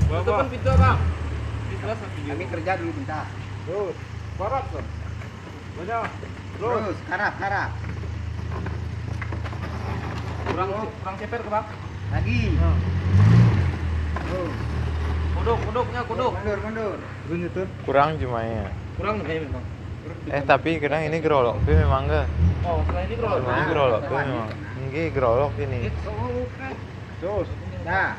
Tutupkan pintu bang. Kami kerja dulu bentar. Terus, barat kan? Banyak. Terus, karap. Kurang ceper ke bang. Lagi. Nah. Terus. Kuduk. Mundur. Kurang cuma ya. Kurang nih memang. Tapi kadang ini gerolok tapi memang enggak. Oh, setelah ini kalau Ini gerolok tapi memang. Ini gerolok ini. Terus. Dah.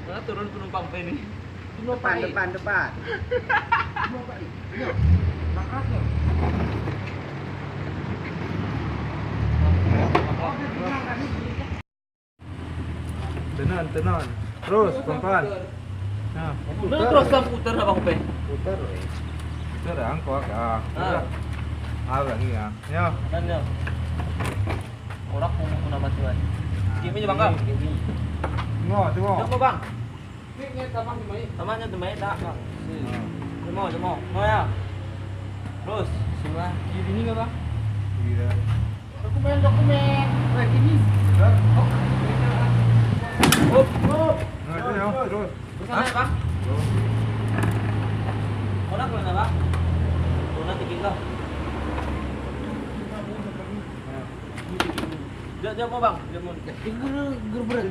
Mana turun penumpang pe ini? Depan. Tenan. Terus pelan-pelan. Nah, Terus lah putar abang pe. Putar. putar angkot ah. Lagi ya. Ya. Dan ya. Orang mau nama tuan. Kimi je bang kau. Tengok. Jom bang. Tamannya temai tak. Jom. Mau ya. Terus. Sebelah kiri ni ke bang? Iya. Dokumen. Ini. Hop. Nah, itu ya, terus. Sana bang. Orang kalau nak bang. Orang tinggi kau. Jom mau bang. Jom mau. Guru berat.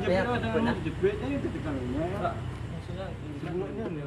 Jebretnya itu tekanannya. Maksudnya Sebelumnya nih.